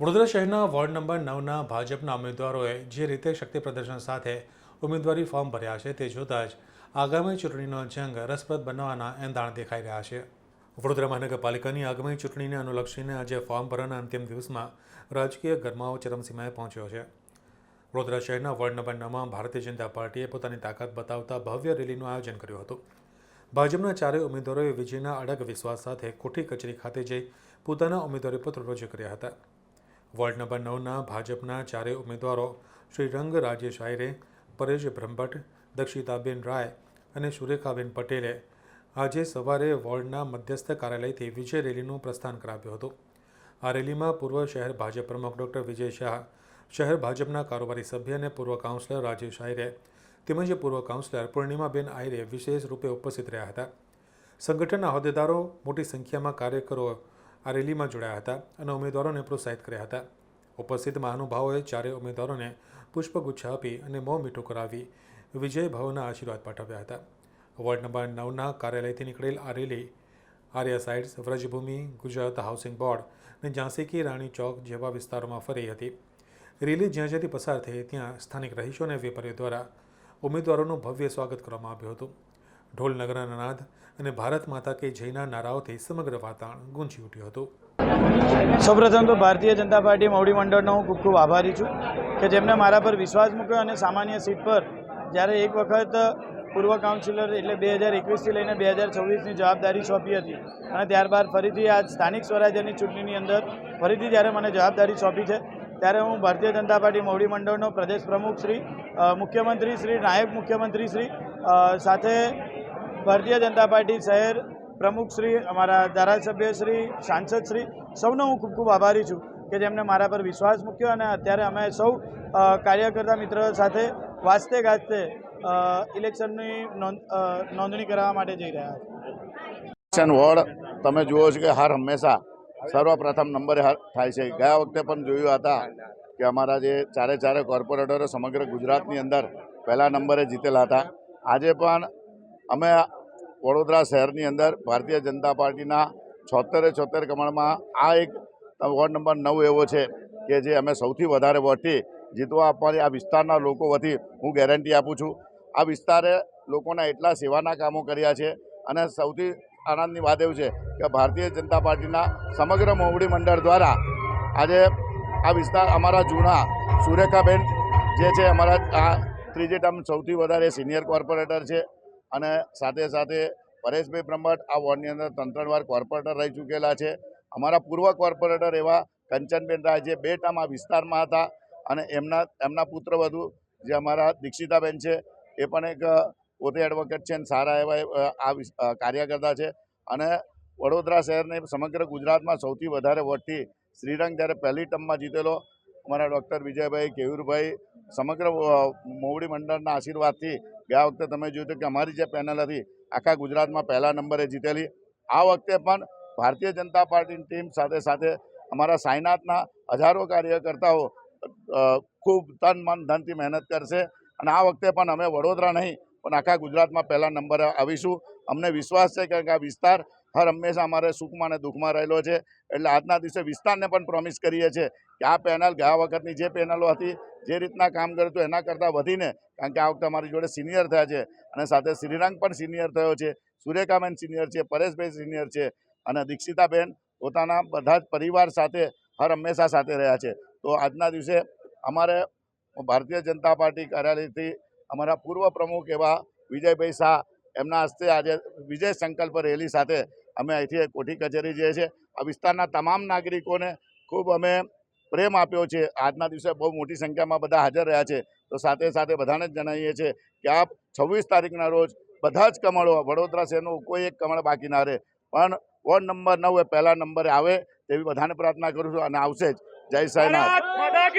વડોદરા શહેરના ward number 9ના ભાજપના ઉમેદવારોએ જે રીતે શક્તિ પ્રદર્શન સાથે ઉમેદવારી ફોર્મ ભર્યા છે તે જોતાં જ આગામી ચૂંટણીનો જંગ રસપ્રદ બનવાના એંધાણ દેખાઈ રહ્યા છે। વડોદરા મહાનગરપાલિકાની આગામી ચૂંટણીને અનુલક્ષીને આજે ફોર્મ ભરવાના અંતિમ દિવસમાં રાજકીય ગરમાવો ચરમસીમાએ પહોંચ્યો છે। વડોદરા શહેરના વોર્ડ નંબર 9માં ભારતીય જનતા પાર્ટીએ પોતાની તાકાત બતાવતા ભવ્ય રેલીનું આયોજન કર્યું હતું। ભાજપના ચારેય ઉમેદવારોએ વિજયના અડગ વિશ્વાસ સાથે કોઠી કચેરી ખાતે જઈ પોતાના ઉમેદવારી પત્રો રજૂ કર્યા હતા। વોર્ડ નંબર 9ના ભાજપના ચારેય ઉમેદવારો શ્રી રંગ રાજેશ આયરે, પરેશ બ્રહ્મભટ્ટ, દક્ષિતાબેન રાય અને સુરેખાબેન પટેલે આજે સવારે વોર્ડના મધ્યસ્થ કાર્યાલયથી વિજય રેલીનું પ્રસ્થાન કરાવ્યું હતું। આ રેલીમાં પૂર્વ શહેર ભાજપ પ્રમુખ ડૉક્ટર વિજય શાહ, શહેર ભાજપના કારોબારી સભ્ય અને પૂર્વ કાઉન્સિલર રાજેશ આયરે તેમજ પૂર્વ કાઉન્સિલર પૂર્ણિમાબેન આયરે વિશેષ રૂપે ઉપસ્થિત રહ્યા હતા। સંગઠનના હોદ્દેદારો, મોટી સંખ્યામાં કાર્યકરો આ રેલીમાં જોડાયા હતા અને ઉમેદવારોને પ્રોત્સાહિત કર્યા હતા। ઉપસ્થિત મહાનુભાવોએ ચારેય ઉમેદવારોને પુષ્પગુચ્છ આપી અને મોં મીઠું કરાવી વિજય ભાવના આશીર્વાદ પાઠવ્યા હતા। વોર્ડ નંબર 9ના કાર્યાલયથી નીકળેલ આ rally Arya sites, Vrajbhumi, Gujarat housing board અને ઝાંસી કી રાણી ચોક જેવા વિસ્તારોમાં ફરી હતી। રેલી જ્યાં જ્યાંથી પસાર થઈ ત્યાં સ્થાનિક રહીશો અને વેપારીઓ દ્વારા ઉમેદવારોનું ભવ્ય સ્વાગત કરવામાં આવ્યું હતું। ઢોલ નગરના નાદ અને ભારત માતા કે જયના નારાઓથી સમગ્ર વાતાવરણ ગુંજી ઉઠ્યું હતું। સૌપ્રથમ તો ભારતીય જનતા પાર્ટી મોવડી મંડળનો હું ખૂબ ખૂબ આભારી છું કે જેમણે મારા પર વિશ્વાસ મૂક્યો અને સામાન્ય સીટ પર જ્યારે એક વખત પૂર્વ કાઉન્સિલર એટલે 2021થી લઈને 2026ની જવાબદારી સોંપી હતી અને ત્યારબાદ ફરીથી આ સ્થાનિક સ્વરાજ્યની ચૂંટણીની અંદર ફરીથી જ્યારે મને જવાબદારી સોંપી છે ત્યારે હું ભારતીય જનતા પાર્ટી મોવડી મંડળનો પ્રદેશ પ્રમુખ શ્રી, મુખ્યમંત્રી શ્રી, નાયબ મુખ્યમંત્રી શ્રી સાથે ભારતીય જનતા પાર્ટી શહેર પ્રમુખ શ્રી, અમારા ધારાસભ્ય શ્રી, સાંસદ શ્રી સૌનો હું ખૂબ ખૂબ આભારી છું કે જેમણે મારા પર વિશ્વાસ મૂક્યો અને અત્યારે અમે સૌ કાર્યકર્તા મિત્ર સાથે વાજતે ગાજતે ઇલેક્શનની નોંધણી કરાવવા માટે જઈ રહ્યા છીએ। વોર્ડ તમે જુઓ છો કે હાર હંમેશા સર્વપ્રથમ નંબરે થાય છે। ગયા વખતે પણ જોયું હતા કે અમારા જે ચારે કોર્પોરેટરો સમગ્ર ગુજરાતની અંદર પહેલા નંબરે જીતેલા હતા। આજે પણ અમે વડોદરા શહેરની અંદર ભારતીય જનતા પાર્ટીના 76 કમળમાં આ એક વોર્ડ નંબર 9 એવો છે કે જે અમે સૌથી વધારે વોટથી જીતવા આપવાની આ વિસ્તારના લોકો વતી હું ગેરંટી આપું છું। આ વિસ્તારે લોકોના એટલા સેવાના કામો કર્યા છે અને સૌથી આનંદની વાત એવું છે કે ભારતીય જનતા પાર્ટીના સમગ્ર મોવડી મંડળ દ્વારા આજે આ વિસ્તાર અમારા જૂના સુરેખાબેન જે છે અમારા આ ત્રીજી ટર્મ સૌથી વધારે સિનિયર કોર્પોરેટર છે અને સાથે સાથે પરેશભાઈ બ્રહ્મભટ્ટ આ વોર્ડની અંદર 3 વાર કોર્પોરેટર રહી ચૂકેલા છે। અમારા પૂર્વ કોર્પોરેટર એવા કંચનબેન રાય જે 2 ટર્મ આ વિસ્તારમાં હતા અને એમના પુત્રવધુ જે અમારા દીક્ષિતાબેન છે એ પણ એક પોતે એડવોકેટ છે અને સારા એવા આ કાર્યકર્તા છે અને વડોદરા શહેરને સમગ્ર ગુજરાતમાં સૌથી વધારે વોટથી શ્રીરંગ જ્યારે પહેલી ટર્મમાં જીતેલો અમારા ડૉક્ટર વિજયભાઈ, કેયુરભાઈ સમગ્ર મોવડી મંડળના આશીર્વાદથી ગયા વખતે તમે જોયું હતું કે અમારી જે પેનલ હતી આખા ગુજરાતમાં પહેલા નંબરે જીતેલી। આ વખતે પણ ભારતીય જનતા પાર્ટીની ટીમ સાથે સાથે અમારા સાયનાથના હજારો કાર્યકર્તાઓ ખૂબ તન મન ધનથી મહેનત કરશે અને આ વખતે પણ અમે વડોદરા નહીં પણ આખા ગુજરાતમાં પહેલા નંબરે આવીશું। અમને વિશ્વાસ છે કે આ વિસ્તાર હર હંમેશા અમારે સુખમાં અને દુઃખમાં રહેલો છે એટલે આજના દિવસે વિસ્તારને પણ પ્રોમિસ કરીએ છીએ કે આ પેનલ ગયા વખતની જે પેનલો હતી જે રીતના કામ કર્યું હતું એના કરતાં વધીને, કારણ કે આ વખતે અમારી જોડે સિનિયર થયા છે અને સાથે શ્રીરંગ પણ સિનિયર થયો છે, સુરેખાબેન સિનિયર છે, પરેશભાઈ સિનિયર છે અને દીક્ષિતાબેન પોતાના બધા જ પરિવાર સાથે હર હંમેશા સાથે રહ્યા છે। તો આજના દિવસે અમારે ભારતીય જનતા પાર્ટી કાર્યાલયથી અમારા પૂર્વ પ્રમુખ એવા વિજયભાઈ શાહ એમના હસ્તે આજે વિજય સંકલ્પ રેલી સાથે અમે અહીંથી કોઠી કચેરી જઈએ છીએ। આ વિસ્તારના તમામ નાગરિકોને ખૂબ અમે પ્રેમ આપ્યો છે। આજના દિવસે બહુ મોટી સંખ્યામાં બધા હાજર રહ્યા છે તો સાથે સાથે બધાને જ જણાવીએ છીએ કે આપ 26 તારીખના રોજ બધા જ કમળો વડોદરા શહેરનું કોઈ એક કમળ બાકી ના રહે પણ વોર્ડ નંબર 9 એ પહેલા નંબરે આવે તેવી બધાને પ્રાર્થના કરું છું અને આવશે જ। જય સાંઈનાથ।